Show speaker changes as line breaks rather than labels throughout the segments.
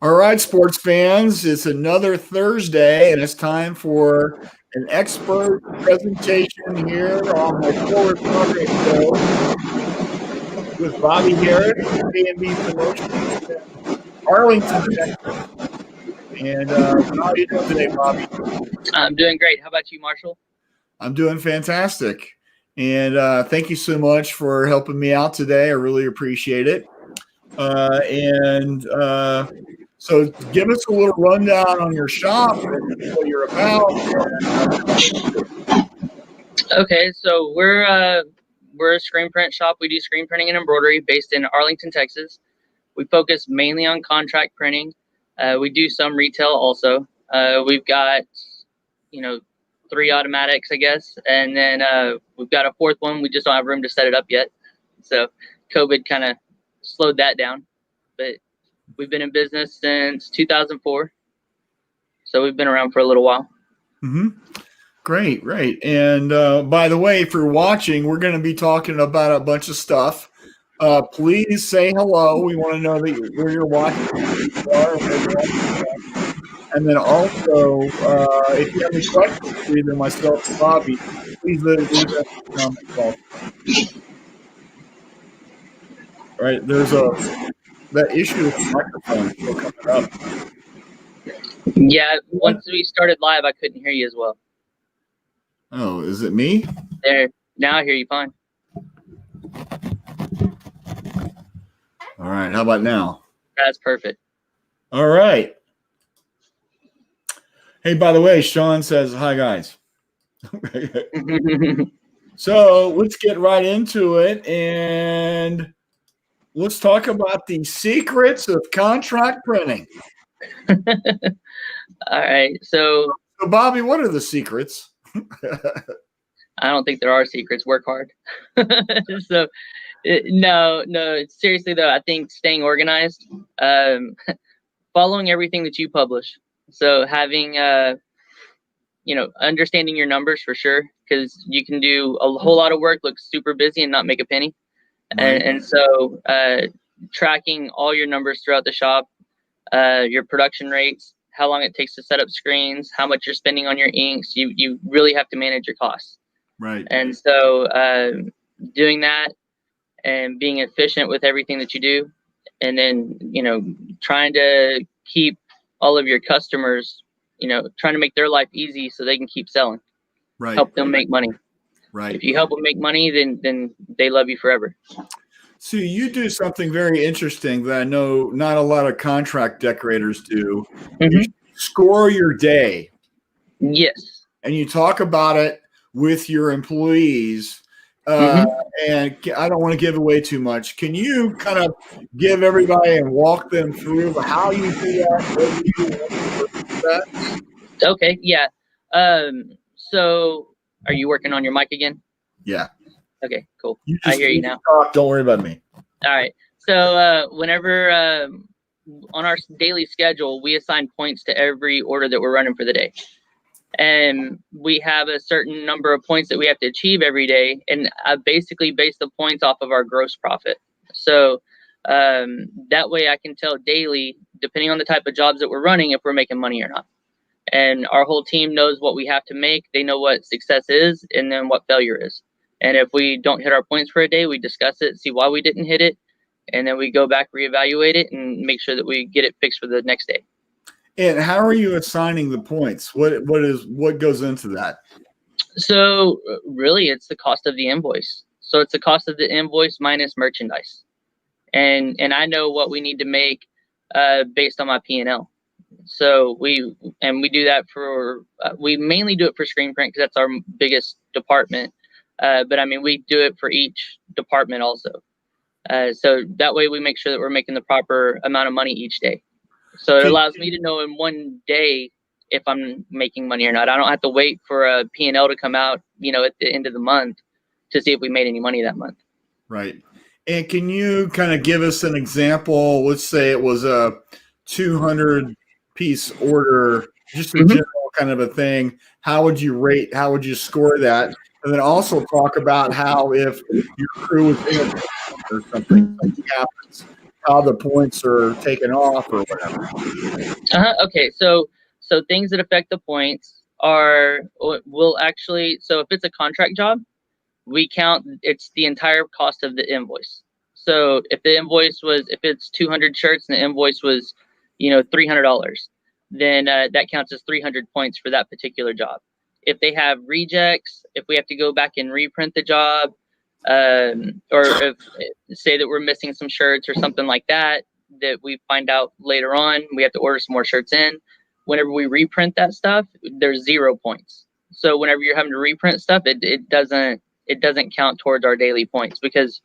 All right, sports fans, it's another Thursday, and it's time for an expert presentation here on my Forward Progress Show with Bobby Harris from K&B Promotions in Arlington, Texas. And how are you doing today, Bobby?
I'm doing great. How about you, Marshall?
I'm doing fantastic. And thank you so much for helping me out today. I really appreciate it. So give us a little rundown on your shop and what you're about.
Okay, so we're a screen print shop. We do screen printing and embroidery based in Arlington, Texas. We focus mainly on contract printing. We do some retail also. We've got, 3 automatics, I guess, and then we've got a 4th one. We just don't have room to set it up yet. So COVID kind of slowed that down, but we've been in business since 2004. So we've been around for a little while.
Mm-hmm. Great. And by the way, if you're watching, we're going to be talking about a bunch of stuff. Please say hello. We want to know that where you're watching. And then also, if you have any questions for either myself or Bobby, please leave them in the comment box. Right, there's that issue with the microphone still coming up.
Yeah, once we started live, I couldn't hear you as well.
Oh, is it me?
There, now I hear you fine.
All right, how about now?
That's perfect.
All right. Hey, by the way, Sean says, hi, guys. So let's get right into it, and let's talk about the secrets of contract printing.
All right. So,
Bobby, what are the secrets?
I don't think there are secrets. Work hard. No. Seriously, though, I think staying organized, following everything that you publish. So having, understanding your numbers for sure, because you can do a whole lot of work, look super busy, and not make a penny. Right. And so tracking all your numbers throughout the shop, your production rates, how long it takes to set up screens, how much you're spending on your inks. You really have to manage your costs.
Right.
And so doing that and being efficient with everything that you do, and then, trying to keep all of your customers, trying to make their life easy so they can keep selling.
Right.
Help them make money.
Right.
If you help them make money, then they love you forever.
So you do something very interesting that I know not a lot of contract decorators do. Mm-hmm. You score your day.
Yes.
And you talk about it with your employees. And I don't want to give away too much. Can you kind of give everybody and walk them through how you do that?
Okay. Yeah. So are you working on your mic again?
Yeah.
Okay, cool. I hear you now.
Talk. Don't worry about me.
All right. So whenever on our daily schedule, we assign points to every order that we're running for the day. And we have a certain number of points that we have to achieve every day. And I basically base the points off of our gross profit. So that way I can tell daily, depending on the type of jobs that we're running, if we're making money or not. And our whole team knows what we have to make. They know what success is and then what failure is. And if we don't hit our points for a day, we discuss it, see why we didn't hit it. And then we go back, reevaluate it, and make sure that we get it fixed for the next day.
And how are you assigning the points? What goes into that?
So really, it's the cost of the invoice. So it's the cost of the invoice minus merchandise. And I know what we need to make based on my P&L. So we do that for we mainly do it for screen print because that's our biggest department. But I mean, we do it for each department also. So that way we make sure that we're making the proper amount of money each day. So it allows me to know in one day if I'm making money or not. I don't have to wait for a P&L to come out, at the end of the month to see if we made any money that month.
Right. And can you kind of give us an example? Let's say it was a 200-piece order, just a general kind of a thing. How would you score that? And then also talk about how if your crew is in or something happens, how the points are taken off or whatever.
Okay, so things that affect the points are will actually. So if it's a contract job, we count it's the entire cost of the invoice. So if it's 200 shirts and the invoice was, $300, then that counts as 300 points for that particular job. If they have rejects, if we have to go back and reprint the job, or if say that we're missing some shirts or something like that we find out later on, we have to order some more shirts in. Whenever we reprint that stuff, there's 0 points. So whenever you're having to reprint stuff, it doesn't count towards our daily points because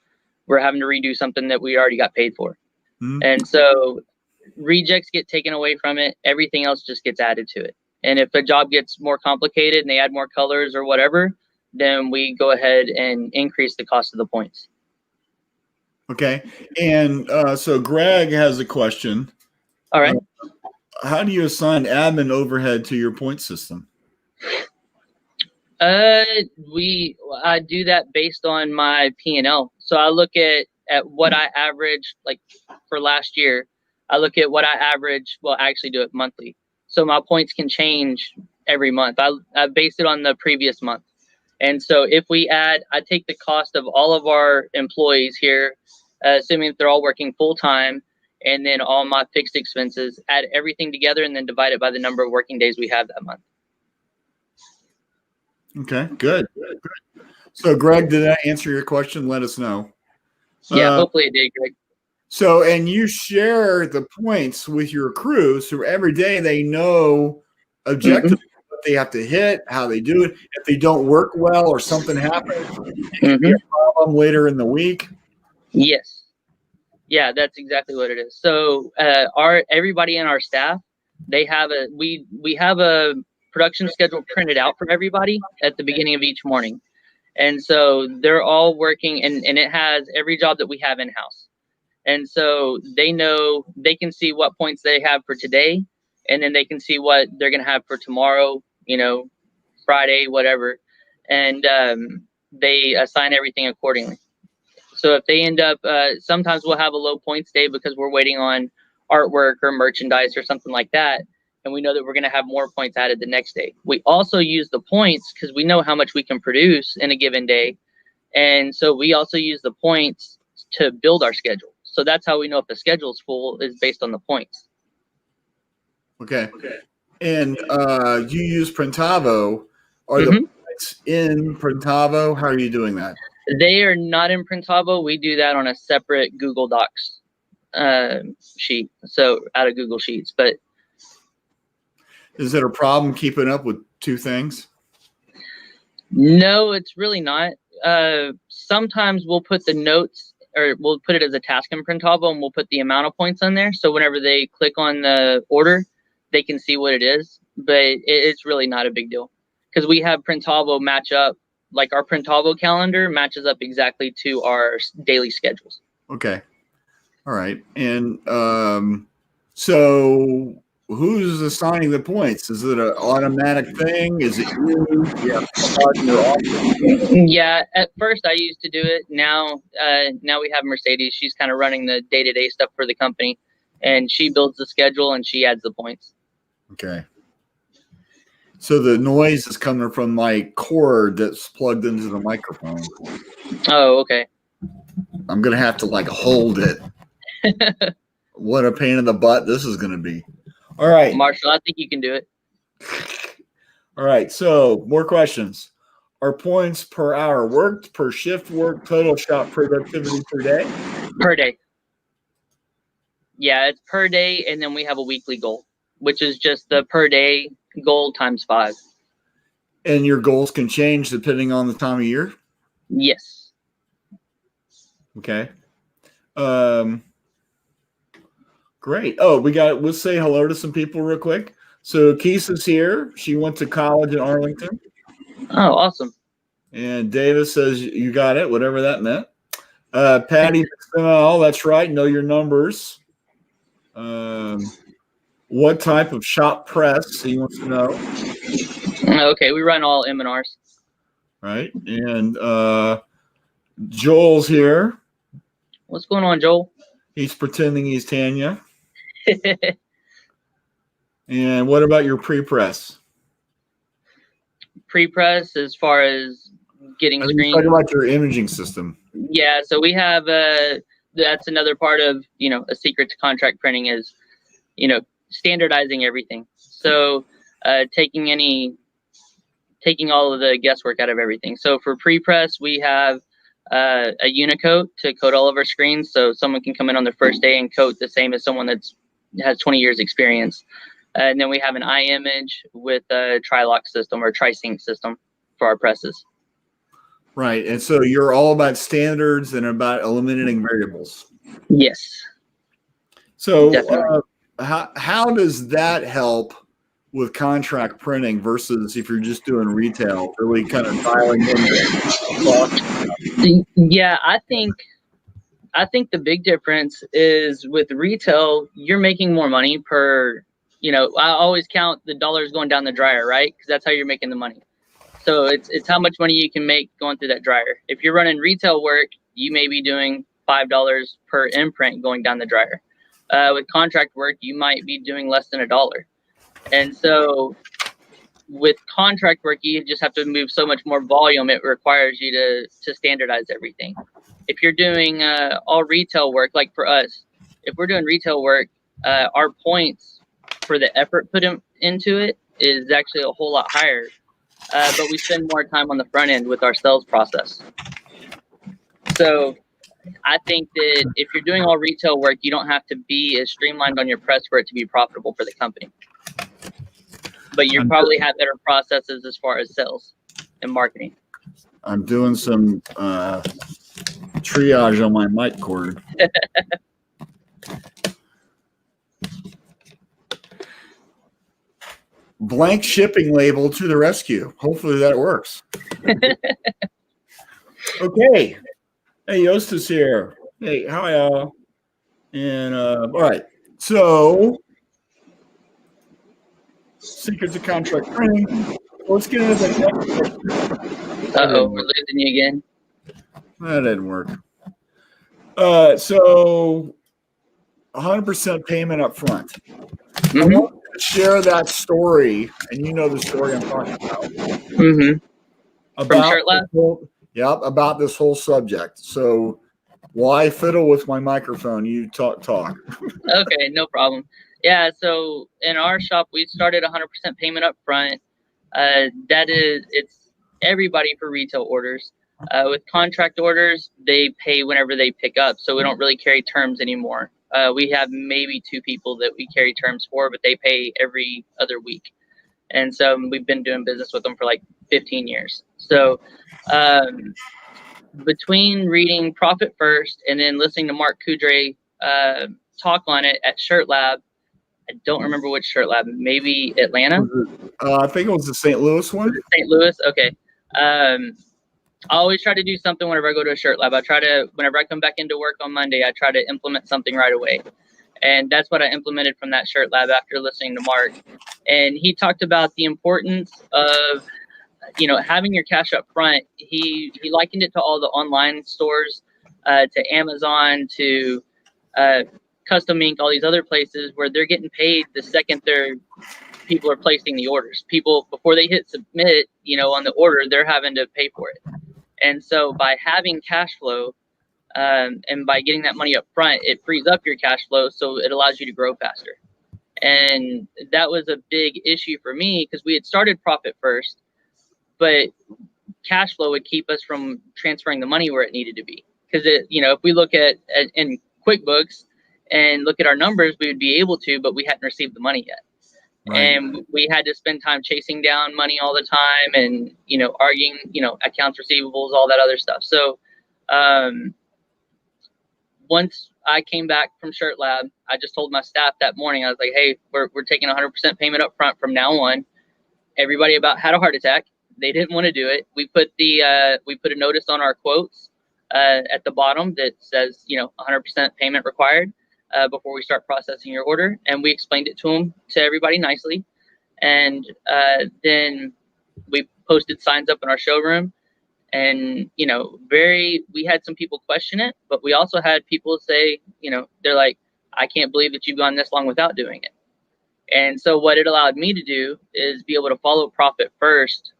we're having to redo something that we already got paid for. Mm-hmm. And so rejects get taken away from it. Everything else just gets added to it. And if a job gets more complicated and they add more colors or whatever, then we go ahead and increase the cost of the points.
Okay. And so Greg has a question.
All right.
How do you assign admin overhead to your point system?
I do that based on my P&L. So I look at what I average, like for last year. I look at what I average. Well, I actually do it monthly. So my points can change every month. I base it on the previous month. And so if I take the cost of all of our employees here, assuming that they're all working full time, and then all my fixed expenses, add everything together and then divide it by the number of working days we have that month.
Okay, good. So Greg, did that answer your question? Let us know.
Yeah, hopefully it did, Greg.
So, and you share the points with your crew, so every day they know objectively what they have to hit, how they do it. If they don't work well or something happens, it can be a problem later in the week.
Yes. Yeah, that's exactly what it is. So everybody in our staff, we have a production schedule printed out for everybody at the beginning of each morning. And so they're all working and it has every job that we have in-house. And so they can see what points they have for today, and then they can see what they're going to have for tomorrow, Friday, whatever. And they assign everything accordingly. So if they end up, sometimes we'll have a low points day because we're waiting on artwork or merchandise or something like that. And we know that we're going to have more points added the next day. We also use the points because we know how much we can produce in a given day. And so we also use the points to build our schedule. So that's how we know if the schedule is full, is based on the points.
Okay. And you use Printavo. Are the points in Printavo? How are you doing that?
They are not in Printavo. We do that on a separate Google Docs sheet. So out of Google Sheets. But
is it a problem keeping up with two things?
No, it's really not. Sometimes we'll put the notes, or we'll put it as a task in Printavo, and we'll put the amount of points on there. So whenever they click on the order, they can see what it is. But it's really not a big deal because we have Printavo match up. Like our Printavo calendar matches up exactly to our daily schedules.
Okay. All right. And so who's assigning the points? Is it an automatic thing? Is it you?
Yeah, at first I used to do it. Now we have Mercedes. She's kind of running the day-to-day stuff for the company, and she builds the schedule and she adds the points.
Okay. So the noise is coming from my cord that's plugged into the microphone.
Oh, okay.
I'm going to have to hold it. What a pain in the butt this is going to be. All right.
Marshall, I think you can do it.
All right. So more questions. Are points per hour worked, per shift worked, total shop productivity per day?
Per day. Yeah, it's per day. And then we have a weekly goal, which is just the per day goal times 5.
And your goals can change depending on the time of year?
Yes.
Okay. Great. Oh, we'll say hello to some people real quick. So Kisa's here. She went to college in Arlington.
Oh, awesome.
And Davis says you got it, whatever that meant. Patty, that's right. Know your numbers. What type of shop press he wants to know.
Okay, we run all M&Rs.
Right. And Joel's here.
What's going on, Joel?
He's pretending he's Tanya. And what about your pre-press?
Pre-press, as far as getting screens.
Talk about your imaging system.
Yeah, so we have that's another part of, a secret to contract printing is, standardizing everything. So taking all of the guesswork out of everything. So for pre-press, we have a Unicoat to coat all of our screens, so someone can come in on their first day and coat the same as someone has 20 years experience. And then we have an iImage with a tri-lock system or tri-sync system for our presses.
Right. And so you're all about standards and about eliminating variables.
Yes.
So how does that help with contract printing versus if you're just doing retail, really kind of dialing in?
Yeah, I think the big difference is with retail, you're making more money per, I always count the dollars going down the dryer, right? Because that's how you're making the money. So it's how much money you can make going through that dryer. If you're running retail work, you may be doing $5 per imprint going down the dryer. With contract work, you might be doing less than $1. And so with contract work, you just have to move so much more volume. It requires you to standardize everything. If you're doing all retail work, like for us, if we're doing retail work, our points for the effort put into it is actually a whole lot higher. But we spend more time on the front end with our sales process. So I think that if you're doing all retail work, you don't have to be as streamlined on your press for it to be profitable for the company. But you probably have better processes as far as sales and marketing.
I'm doing some triage on my mic cord. Blank shipping label to the rescue. Hopefully that works. Okay. Hey, Yost is here. Hey, how are y'all? And all right. So secrets of contract printing. Let's get into the next.
Uh-oh, we're losing you again.
That didn't work. So 100% payment up front.
Mm-hmm.
I want to share that story, and you know the story I'm talking about.
Mm-hmm. From Shirt Lab?
About this whole subject. So why fiddle with my microphone? You talk.
Okay, no problem. Yeah, so in our shop, we started 100% payment up front. It's everybody for retail orders. With contract orders, they pay whenever they pick up, so we don't really carry terms anymore. We have maybe 2 people that we carry terms for, but they pay every other week. And so we've been doing business with them for like 15 years. So between reading Profit First and then listening to Mark Kudre talk on it at Shirt Lab, I don't remember which Shirt Lab, maybe Atlanta?
I think it was the St. Louis one.
St. Louis, okay. I always try to do something whenever I go to a Shirt Lab. Whenever I come back into work on Monday, I try to implement something right away. And that's what I implemented from that Shirt Lab after listening to Mark. And he talked about the importance of, having your cash up front. He likened it to all the online stores, to Amazon, to Custom Ink, all these other places where they're getting paid the second people are placing the orders. People, before they hit submit, on the order, they're having to pay for it. And so by having cash flow, and by getting that money up front, it frees up your cash flow, so it allows you to grow faster. And that was a big issue for me because we had started Profit First, but cash flow would keep us from transferring the money where it needed to be. Because if we look at in QuickBooks and look at our numbers, we would be able to, but we hadn't received the money yet. Right. And we had to spend time chasing down money all the time and, arguing, accounts receivables, all that other stuff. So once I came back from Shirt Lab, I just told my staff that morning, I was like, hey, we're taking 100% payment up front from now on. Everybody about had a heart attack. They didn't want to do it. We put a notice on our quotes at the bottom that says, 100% payment required. Before we start processing your order, and we explained it to everybody nicely, and then we posted signs up in our showroom, And, we had some people question it, but we also had people say, they're like, I can't believe that you've gone this long without doing it. And so what it allowed me to do is be able to follow profit first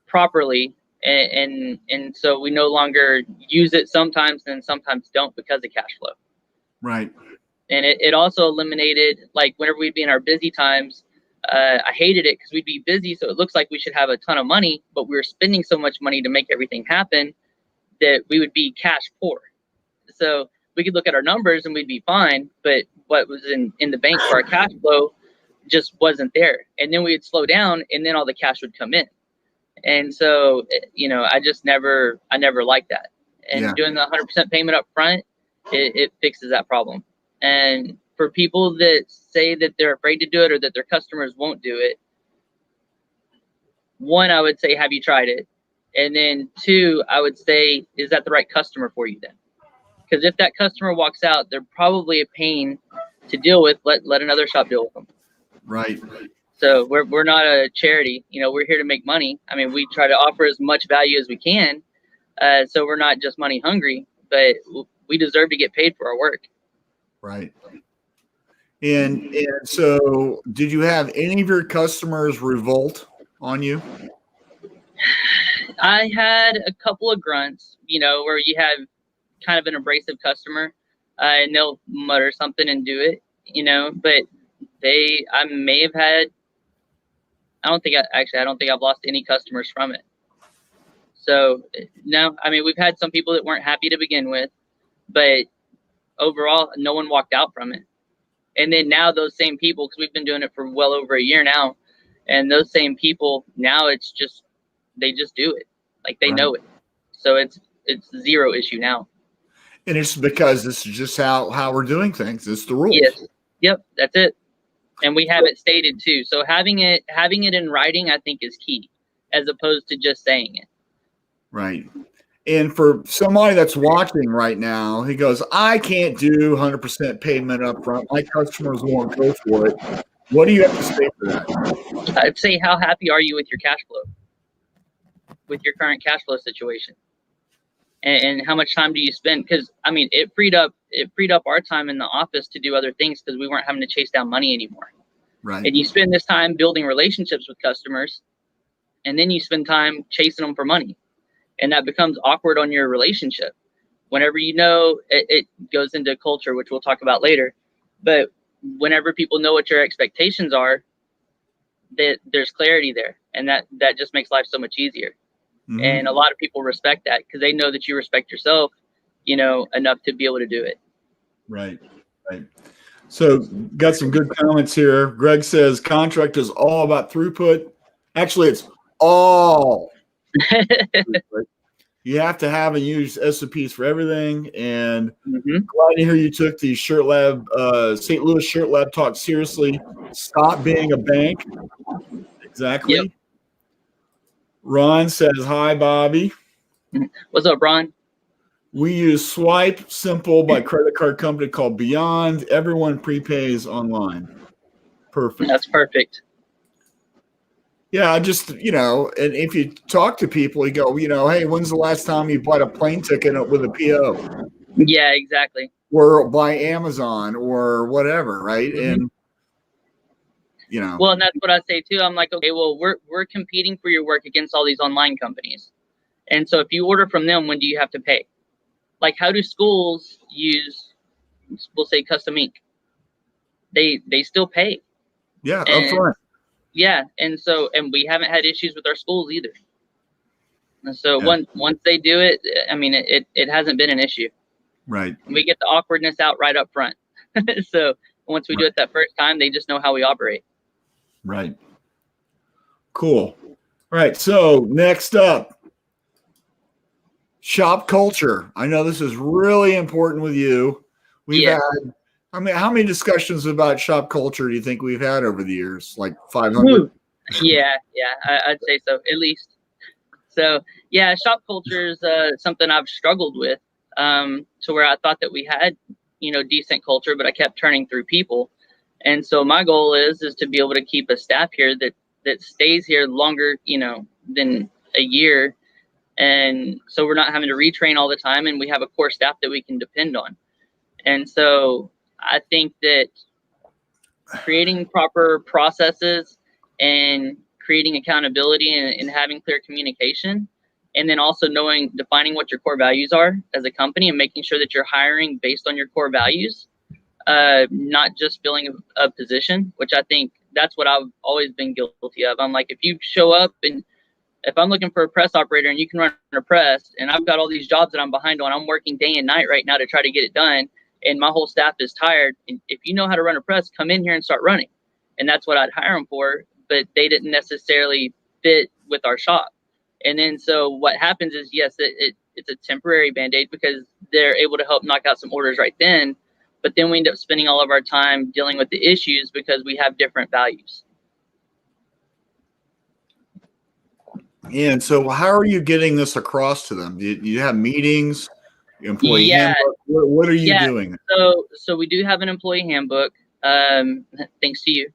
properly. And so we no longer use it sometimes and sometimes don't because of cash flow.
Right.
And it also eliminated, like, whenever we'd be in our busy times, I hated it because we'd be busy. So it looks like we should have a ton of money, but we were spending so much money to make everything happen that we would be cash poor. So we could look at our numbers and we'd be fine, but what was in the bank for our cash flow just wasn't there. And then we'd slow down and then all the cash would come in. And so, I never liked that. And doing the 100% payment up front, it fixes that problem. And for people that say that they're afraid to do it or that their customers won't do it, one, I would say, have you tried it? And then two, I would say, is that the right customer for you then? Because if that customer walks out, they're probably a pain to deal with. Let another shop deal with them.
Right.
So we're not a charity. We're here to make money. I mean, we try to offer as much value as we can. So we're not just money hungry, but we deserve to get paid for our work.
Right. And so did you have any of your customers revolt on you?
I had a couple of grunts, where you have kind of an abrasive customer, and they'll mutter something and do it, but I may have had, I don't think I've lost any customers from it. So no, I mean, we've had some people that weren't happy to begin with, but overall, no one walked out from it. And then now those same people, because we've been doing it for well over a year now, and those same people now they just do it. Like they know it. So it's zero issue now.
And it's because this is just how we're doing things. It's the rules.
Yes. Yep. That's it. And we have it stated too. So having it in writing, I think, is key, as opposed to just saying it.
Right. And for somebody that's watching right now, he goes, I can't do 100% payment up front. My customers won't go for it. What do you have to say for that?
I'd say, how happy are you with your cash flow, with your current cash flow situation? And how much time do you spend? Because, I mean, it freed up our time in the office to do other things because we weren't having to chase down money anymore.
Right.
And you spend this time building relationships with customers, and then you spend time chasing them for money. And that becomes awkward on your relationship. Whenever it goes into culture, which we'll talk about later. But whenever people know what your expectations are, that there's clarity there. And that just makes life so much easier. Mm-hmm. And a lot of people respect that because they know that you respect yourself, enough to be able to do it.
Right. Right. So got some good comments here. Greg says contract is all about throughput. Actually, it's all you have to have and use SOPs for everything. And glad to hear you took the Shirt Lab, St. Louis Shirt Lab talk seriously. Stop being a bank. Exactly. Yep. Ron says, hi, Bobby.
What's up, Ron?
We use Swipe Simple by credit card company called Beyond. Everyone prepays online. Perfect.
That's perfect.
Yeah, just, and if you talk to people, you go, hey, when's the last time you bought a plane ticket with a PO?
Yeah, exactly.
Or by Amazon or whatever, right? Mm-hmm. And,
Well, and that's what I say too. I'm like, okay, well, we're competing for your work against all these online companies. And so if you order from them, when do you have to pay? Like, how do schools use, we'll say, custom ink? They still pay.
Yeah, upfront.
Yeah, and we haven't had issues with our schools either. And so once they do it, I mean, it hasn't been an issue.
Right.
We get the awkwardness out right up front. So once we do it that first time, they just know how we operate.
Right. Cool. All right. So next up, shop culture. I know this is really important with you. We've had, how many discussions about shop culture do you think we've had over the years? Like 500?
Yeah, I'd say so, at least. So, yeah, shop culture is something I've struggled with, to where I thought that we had, decent culture, but I kept turning through people. And so my goal is to be able to keep a staff here that stays here longer, than a year, And so we're not having to retrain all the time, and we have a core staff that we can depend on. And so I think that creating proper processes and creating accountability and having clear communication, and then also defining what your core values are as a company and making sure that you're hiring based on your core values, not just filling a position, which I think that's what I've always been guilty of. I'm like, if you show up and if I'm looking for a press operator and you can run a press, and I've got all these jobs that I'm behind on, I'm working day and night right now to try to get it done, and my whole staff is tired. And if you know how to run a press, come in here and start running. And that's what I'd hire them for, but they didn't necessarily fit with our shop. And then so what happens is, yes, it's a temporary Band-Aid because they're able to help knock out some orders right then, but then we end up spending all of our time dealing with the issues because we have different values.
And so how are you getting this across to them? Do you have meetings, employee handbook? What are you doing?
So we do have an employee handbook, thanks to you.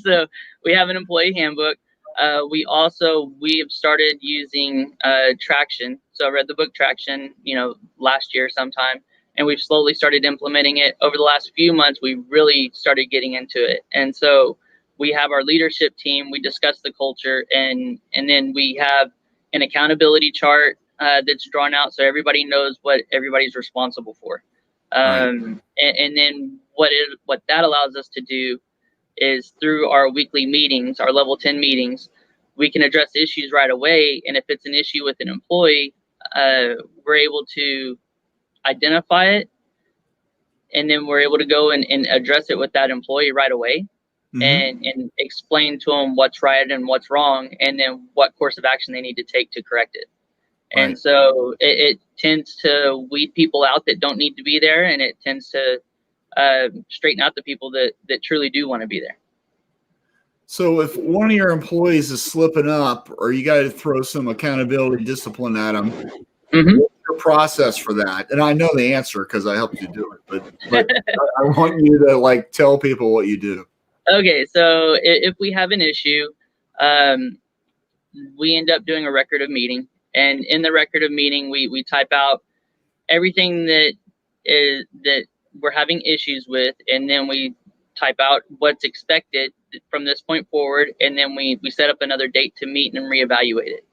So we have an employee handbook. We have started using Traction. So I read the book Traction, last year sometime, and we've slowly started implementing it. Over the last few months, we really started getting into it. And so we have our leadership team. We discuss the culture, and then we have an accountability chart that's drawn out so everybody knows what everybody's responsible for. And then what that allows us to do is through our weekly meetings, our level 10 meetings, we can address issues right away. And if it's an issue with an employee, we're able to identify it, and then we're able to go and address it with that employee right away. Mm-hmm. and explain to them what's right and what's wrong, and then what course of action they need to take to correct it. Right. And so it tends to weed people out that don't need to be there, and it tends to straighten out the people that truly do want to be there.
So if one of your employees is slipping up, or you got to throw some accountability discipline at them, mm-hmm. What's your process for that? And I know the answer because I helped you do it, but I want you to tell people what you do.
Okay, so if we have an issue, we end up doing a record of meeting, and in the record of meeting, we type out everything that we're having issues with, and then we type out what's expected from this point forward, and then we set up another date to meet and reevaluate it.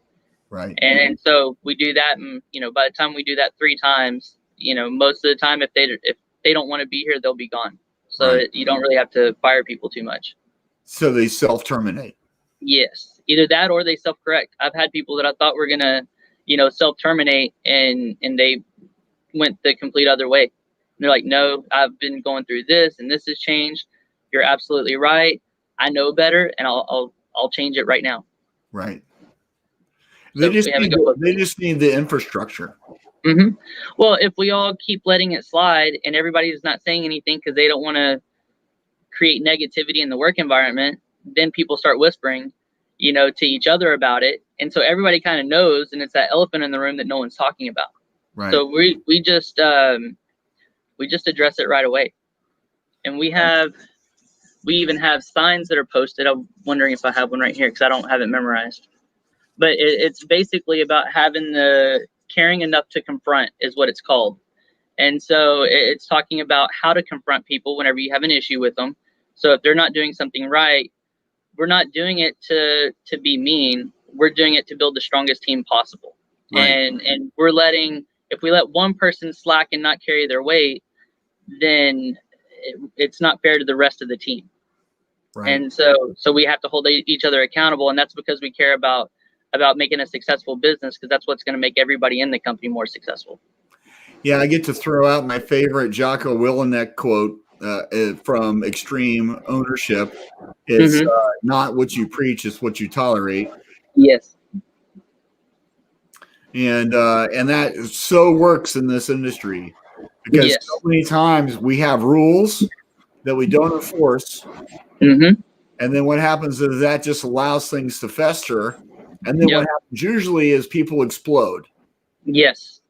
Right.
And so we do that, and by the time we do that 3 times, most of the time, if they don't want to be here, they'll be gone. So right. You don't really have to fire people too much.
So they self-terminate.
Yes, either that or they self-correct. I've had people that I thought were gonna, self-terminate, and they went the complete other way. And they're like, "No, I've been going through this, and this has changed. You're absolutely right. I know better, and I'll change it right now."
Right. They just need the infrastructure.
Mm-hmm. Well, if we all keep letting it slide and everybody's not saying anything because they don't want to create negativity in the work environment, then people start whispering, to each other about it. And so everybody kind of knows, and it's that elephant in the room that no one's talking about. Right. So we just address it right away. And we even have signs that are posted. I'm wondering if I have one right here because I don't have it memorized. But it's basically about having the caring enough to confront is what it's called. And so it's talking about how to confront people whenever you have an issue with them. So if they're not doing something right, we're not doing it to be mean. We're doing it to build the strongest team possible. Right. And if we let one person slack and not carry their weight, then it's not fair to the rest of the team. Right. And so we have to hold each other accountable. And that's because we care about making a successful business, because that's what's going to make everybody in the company more successful.
Yeah, I get to throw out my favorite Jocko Willink quote from Extreme Ownership. It's mm-hmm. Not what you preach, it's what you tolerate.
Yes.
And that so works in this industry, because yes. So many times we have rules that we don't enforce. Mm-hmm. And then what happens is that just allows things to fester. And then what happens usually is people explode.
Yes.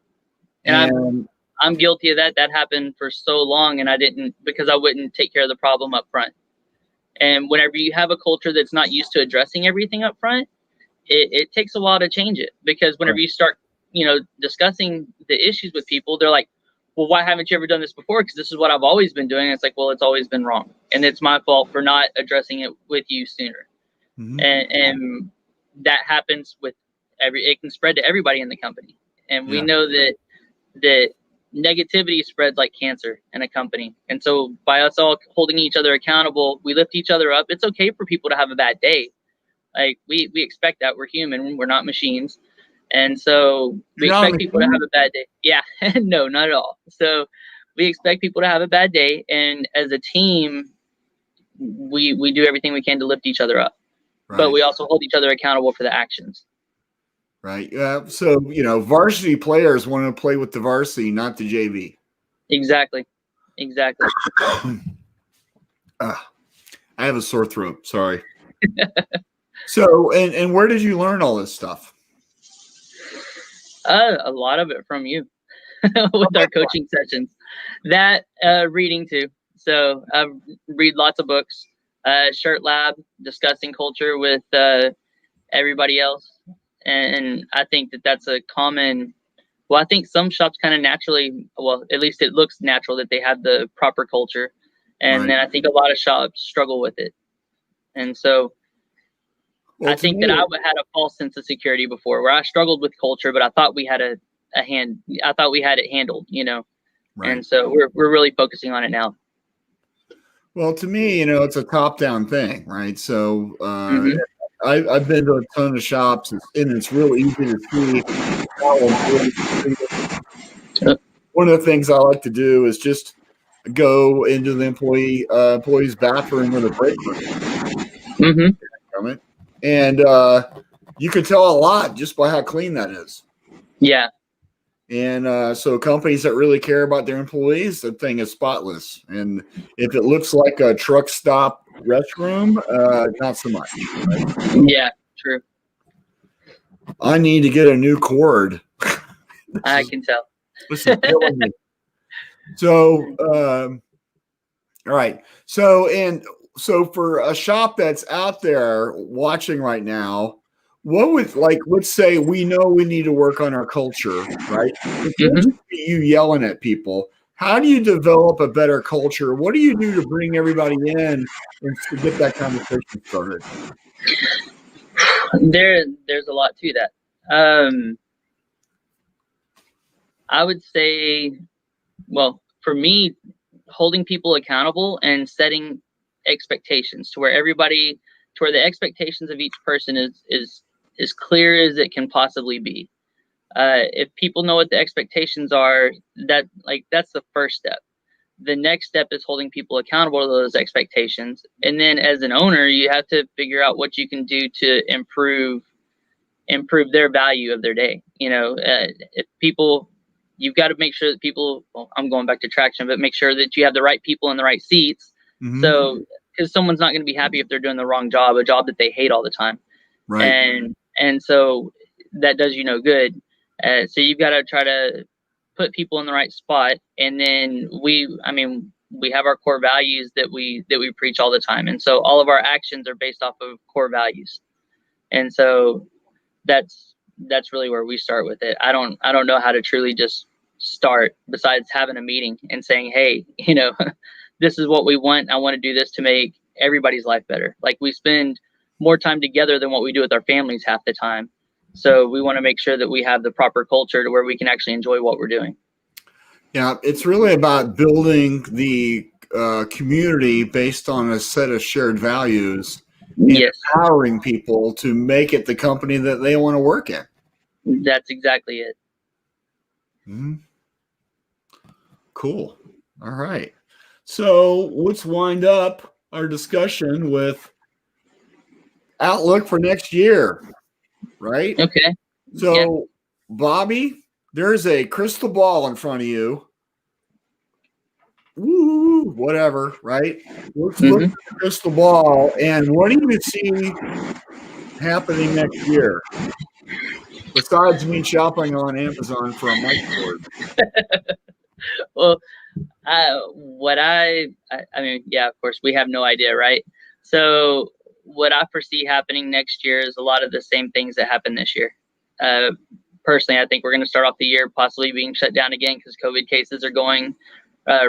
And I'm guilty of that. That happened for so long, and because I wouldn't take care of the problem up front. And whenever you have a culture that's not used to addressing everything up front, it takes a while to change it, because whenever you start, discussing the issues with people, they're like, well, why haven't you ever done this before? Because this is what I've always been doing. And it's like, well, it's always been wrong. And it's my fault for not addressing it with you sooner.
Mm-hmm.
And that happens with it can spread to everybody in the company. And we know that negativity spreads like cancer in a company. And so by us all holding each other accountable, we lift each other up. It's okay for people to have a bad day. Like we expect that. We're human. We're not machines. And so we expect people to have a bad day. Yeah, no, not at all. So we expect people to have a bad day. And as a team, we do everything we can to lift each other up. Right. But we also hold each other accountable for the actions.
Right. So, varsity players want to play with the varsity, not the JV.
Exactly.
I have a sore throat. Sorry. So, and where did you learn all this stuff?
A lot of it from you with our coaching sessions. That reading too. So I read lots of books. Shirt Lab, discussing culture with everybody else. And I think that's a common, I think some shops kind of naturally, at least it looks natural that they have the proper culture. And then I think a lot of shops struggle with it. And so I think that I had a false sense of security before, where I struggled with culture, but I thought we had I thought we had it handled, Right. And so we're really focusing on it now.
Well, to me, it's a top-down thing, right? So I've been to a ton of shops, and it's real easy to see how one of the things I like to do is just go into the employee's bathroom with a break room. Mm-hmm. And you can tell a lot just by how clean that is.
Yeah.
And so companies that really care about their employees, the thing is spotless. And if it looks like a truck stop restroom, not so much. Right?
Yeah, true.
I need to get a new cord.
I can tell.
This is killing me. So, all right. So for a shop that's out there watching right now, what would, let's say we know we need to work on our culture, right? You yelling at people. How do you develop a better culture? What do you do to bring everybody in and to get that conversation started?
There's a lot to that. I would say, for me, holding people accountable and setting expectations to where the expectations of each person is as clear as it can possibly be. If people know what the expectations are, that's the first step. The next step is holding people accountable to those expectations. And then as an owner, you have to figure out what you can do to improve their value of their day. If people, you've got to make sure that people, I'm going back to traction, but make sure that you have the right people in the right seats. Mm-hmm. So, because someone's not going to be happy if they're doing the wrong job, a job that they hate all the time. Right. And so that does you no good. So you've got to try to put people in the right spot. And then we have our core values that we preach all the time. And so all of our actions are based off of core values. And so that's really where we start with it. I don't know how to truly just start besides having a meeting and saying, hey, this is what we want. I want to do this to make everybody's life better. Like, we spend more time together than what we do with our families half the time. So we want to make sure that we have the proper culture to where we can actually enjoy what we're doing.
Yeah, it's really about building the community based on a set of shared values. Yes. Empowering people to make it the company that they want to work in.
That's exactly it.
Mm-hmm. Cool. All right. So let's wind up our discussion with outlook for next year, right?
Okay.
So, Bobby, there's a crystal ball in front of you. Woo, whatever, right? Let's look at the crystal ball, and what do you see happening next year? Besides me shopping on Amazon for a mic cord.
Well, of course, we have no idea, right? So what I foresee happening next year is a lot of the same things that happened this year. Personally, I think we're going to start off the year possibly being shut down again because COVID cases are going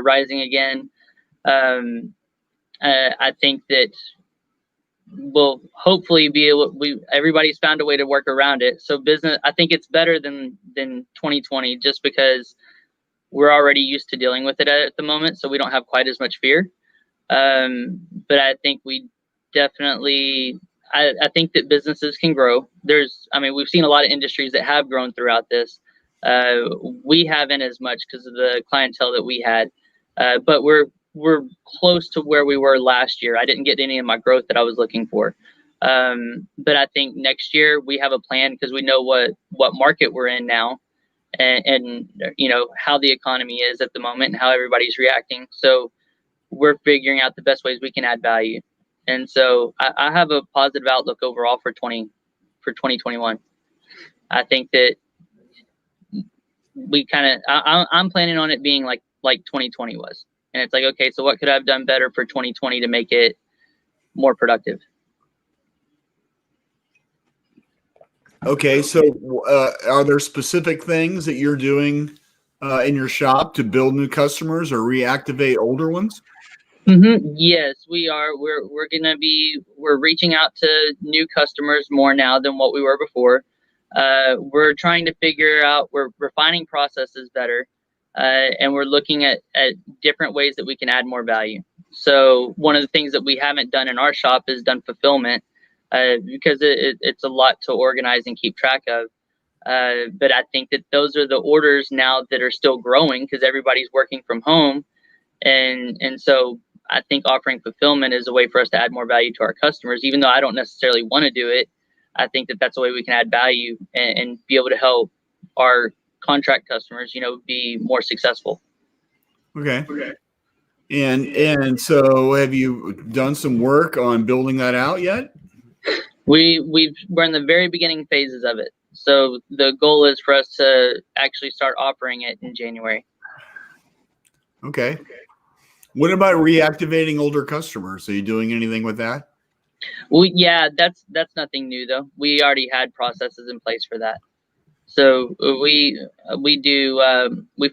rising again. I think that we'll hopefully be able. Everybody's found a way to work around it. So business, I think it's better than 2020 just because we're already used to dealing with it at the moment, so we don't have quite as much fear. But I think we definitely. I think that businesses can grow. We've seen a lot of industries that have grown throughout this. We haven't as much because of the clientele that we had, but we're close to where we were last year. I didn't get any of my growth that I was looking for, but I think next year we have a plan because we know what market we're in now, and how the economy is at the moment and how everybody's reacting. So we're figuring out the best ways we can add value. And so I have a positive outlook overall for 2021. I think that we I'm planning on it being like 2020 was. And it's like, okay, so what could I have done better for 2020 to make it more productive?
Okay, so are there specific things that you're doing in your shop to build new customers or reactivate older ones?
Mm-hmm. Yes, we are. We're reaching out to new customers more now than what we were before. We're trying to figure out, we're refining processes better, and we're looking at different ways that we can add more value. So one of the things that we haven't done in our shop is done fulfillment, because it's a lot to organize and keep track of. But I think that those are the orders now that are still growing because everybody's working from home. And so I think offering fulfillment is a way for us to add more value to our customers, even though I don't necessarily want to do it. I think that that's a way we can add value and be able to help our contract customers, be more successful.
Okay. And so have you done some work on building that out yet? We're
in the very beginning phases of it. So the goal is for us to actually start offering it in January.
Okay. What about reactivating older customers? Are you doing anything with that?
Well, yeah, that's nothing new though. We already had processes in place for that. So we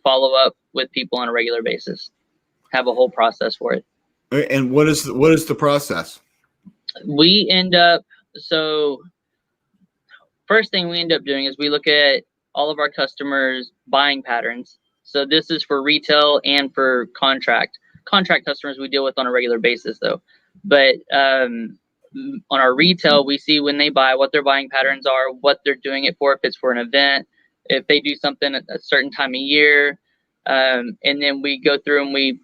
follow up with people on a regular basis. Have a whole process for it.
And what is the process?
We end up, so first thing we end up doing is we look at all of our customers' buying patterns. So this is for retail and for contract customers we deal with on a regular basis though. But on our retail, we see when they buy, what their buying patterns are, what they're doing it for, if it's for an event, if they do something at a certain time of year. And then we go through and we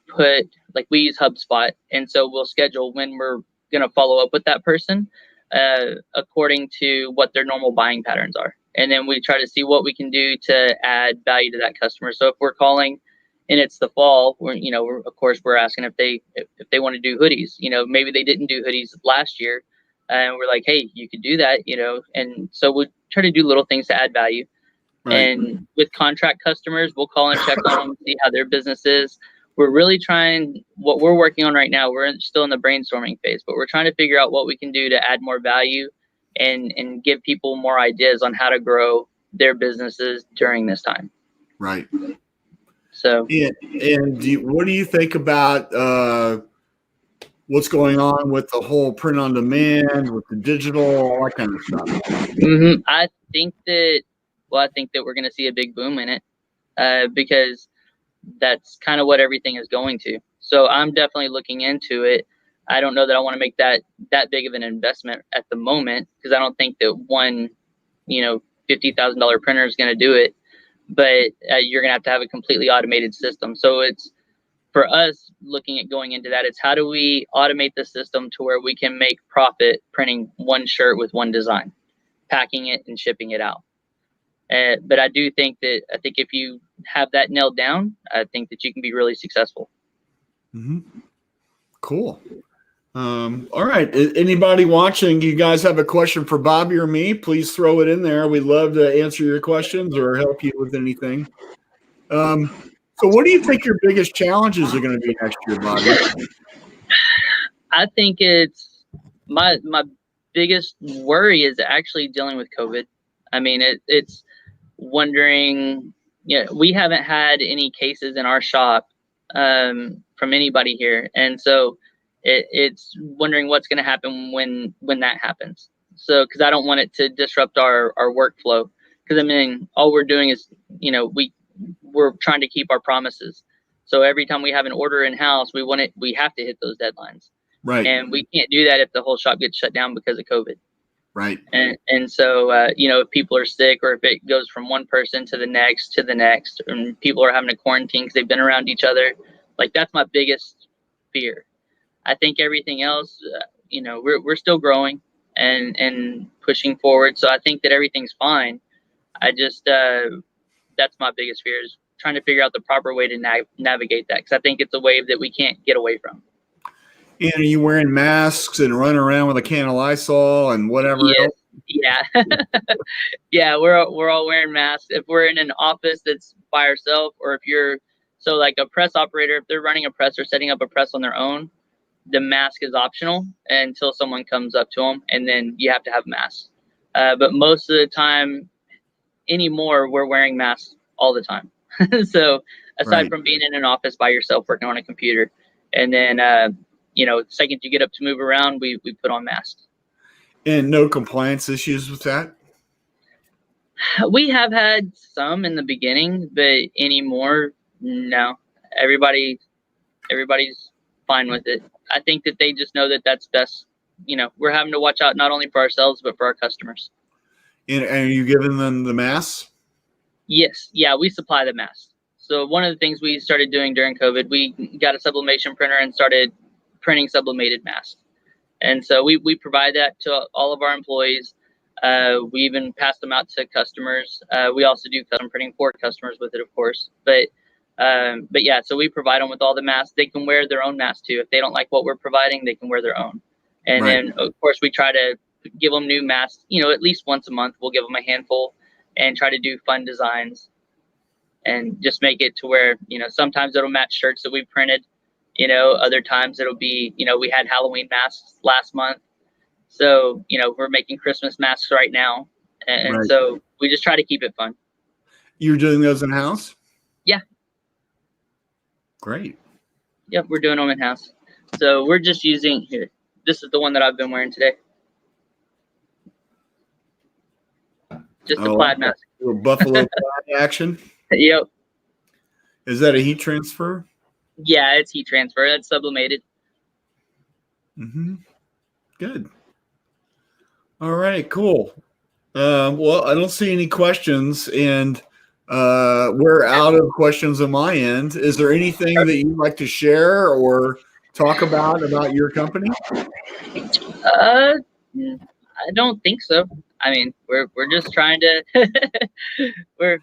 use HubSpot. And so we'll schedule when we're going to follow up with that person according to what their normal buying patterns are. And then we try to see what we can do to add value to that customer. So if we're calling and it's the fall, of course we're asking if they want to do hoodies. Maybe they didn't do hoodies last year, and we're like, hey, you could do that. And so we try to do little things to add value. Right. And with contract customers, we'll call and check on them, see how their business is. We're really trying. What we're working on right now, we're still in the brainstorming phase, but we're trying to figure out what we can do to add more value and give people more ideas on how to grow their businesses during this time.
Right.
So,
and what do you think about what's going on with the whole print on demand, with the digital, all that kind of stuff?
Mm-hmm. I think that we're going to see a big boom in it because that's kind of what everything is going to. So I'm definitely looking into it. I don't know that I want to make that big of an investment at the moment because I don't think that one, $50,000 printer is going to do it. But you're going to have a completely automated system. So it's for us looking at going into that. It's how do we automate the system to where we can make profit printing one shirt with one design, packing it and shipping it out. But I think if you have that nailed down, I think that you can be really successful.
Mm-hmm. Cool. All right. Anybody watching, you guys have a question for Bobby or me, please throw it in there. We'd love to answer your questions or help you with anything. So what do you think your biggest challenges are going to be next year, Bobby?
I think it's my biggest worry is actually dealing with COVID. I mean, it's wondering, we haven't had any cases in our shop from anybody here. And so it's wondering what's going to happen when that happens. So, because I don't want it to disrupt our workflow. Because, I mean, all we're doing is, we're trying to keep our promises. So every time we have an order in-house, we have to hit those deadlines.
Right.
And we can't do that if the whole shop gets shut down because of COVID.
Right.
And so, if people are sick, or if it goes from one person to the next, and people are having to quarantine because they've been around each other, like, that's my biggest fear. I think everything else, we're still growing and pushing forward. So I think that everything's fine. I just, that's my biggest fear, is trying to figure out the proper way to navigate that. Because I think it's a wave that we can't get away from.
And are you wearing masks and running around with a can of Lysol and whatever else?
Yeah. Yeah, we're all wearing masks. If we're in an office that's by ourselves, or if you're, so like a press operator, if they're running a press or setting up a press on their own, the mask is optional until someone comes up to them, and then you have to have masks. But most of the time anymore, we're wearing masks all the time. So aside from being in an office by yourself working on a computer, and then the second you get up to move around, we put on masks. And
no compliance issues with that?
We have had some in the beginning, but anymore, no. Everybody's fine with it. I think that they just know that that's best. We're having to watch out not only for ourselves, but for our customers.
And are you giving them the masks?
Yes. Yeah, we supply the masks. So one of the things we started doing during COVID, we got a sublimation printer and started printing sublimated masks. And so we provide that to all of our employees. We even pass them out to customers. We also do custom printing for customers with it, of course. But yeah, so we provide them with all the masks. They can wear their own mask too. If they don't like what we're providing, they can wear their own. And then, of course, we try to give them new masks, at least once a month. We'll give them a handful and try to do fun designs and just make it to where, sometimes it'll match shirts that we've printed. Other times it'll be, we had Halloween masks last month. So, we're making Christmas masks right now. And so we just try to keep it fun.
You're doing those in-house?
Yeah.
Great.
Yep, we're doing them in-house. So we're just using, here, this is the one that I've been wearing today. Just a plaid mask.
Little buffalo plaid action?
Yep.
Is that a heat transfer?
Yeah, it's heat transfer. That's sublimated.
Mm-hmm. Good. All right, cool. Well, I don't see any questions, and we're out of questions on my end. Is there anything that you'd like to share or talk about your company?
I don't think so. I mean, we're just trying to we're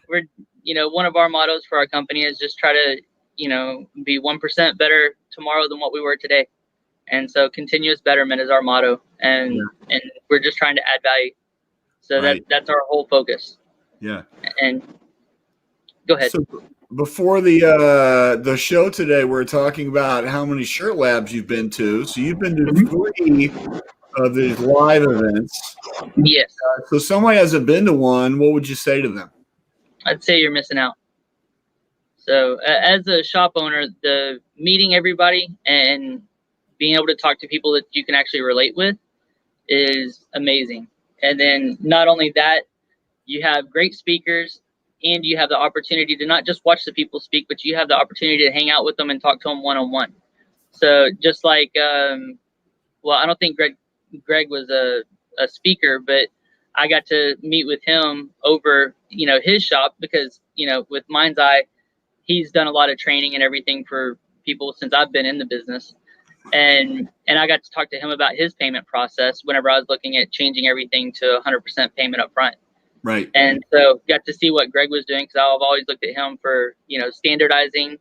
one of our mottos for our company is just try to be 1% better tomorrow than what we were today. And so continuous betterment is our motto, and we're just trying to add value. So that's our whole focus. Yeah. And go ahead.
So before the show today, we're talking about how many shirt labs you've been to. So you've been to 3 of these live events.
Yes.
So somebody hasn't been to one. What would you say to them?
I'd say you're missing out. So as a shop owner, the meeting everybody and being able to talk to people that you can actually relate with is amazing. And then not only that, you have great speakers, and you have the opportunity to not just watch the people speak, but you have the opportunity to hang out with them and talk to them one-on-one. So just like, well, I don't think Greg was a speaker, but I got to meet with him over, his shop because, with Mind's Eye, he's done a lot of training and everything for people since I've been in the business. And I got to talk to him about his payment process whenever I was looking at changing everything to 100% payment upfront.
Right.
And so got to see what Greg was doing because I've always looked at him for, standardizing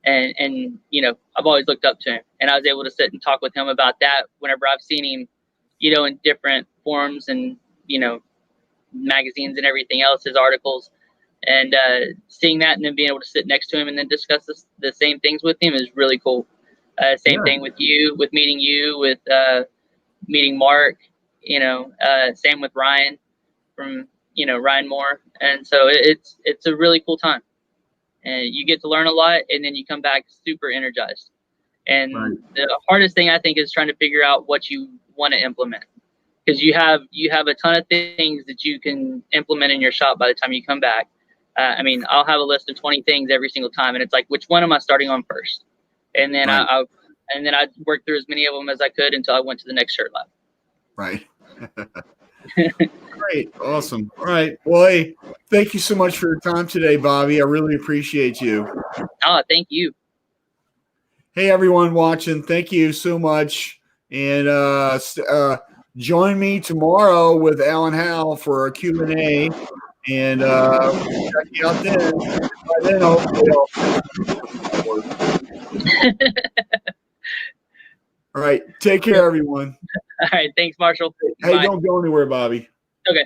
and I've always looked up to him. And I was able to sit and talk with him about that whenever I've seen him, in different forums and, magazines and everything else, his articles. And seeing that and then being able to sit next to him and then discuss the same things with him is really cool. Same thing with you, with meeting Mark. Same with Ryan from Ryan Moore, and so it's a really cool time, and you get to learn a lot, and then you come back super energized. And
Right.
the hardest thing I think is trying to figure out what you want to implement, because you have a ton of things that you can implement in your shop by the time you come back. I'll have a list of 20 things every single time, and it's like, which one am I starting on first? And then
Right.
I worked through as many of them as I could until I went to the next shirt lab.
Right. Great. Awesome. All right. Well, hey, thank you so much for your time today, Bobby. I really appreciate you.
Oh, thank you.
Hey, everyone watching. Thank you so much. And join me tomorrow with Alan Howe for a Q&A. And check you out then. By then, hopefully All right. Take care, everyone.
All right. Thanks, Marshall.
Hey,
Bye.
don't go anywhere, Bobby.
Okay.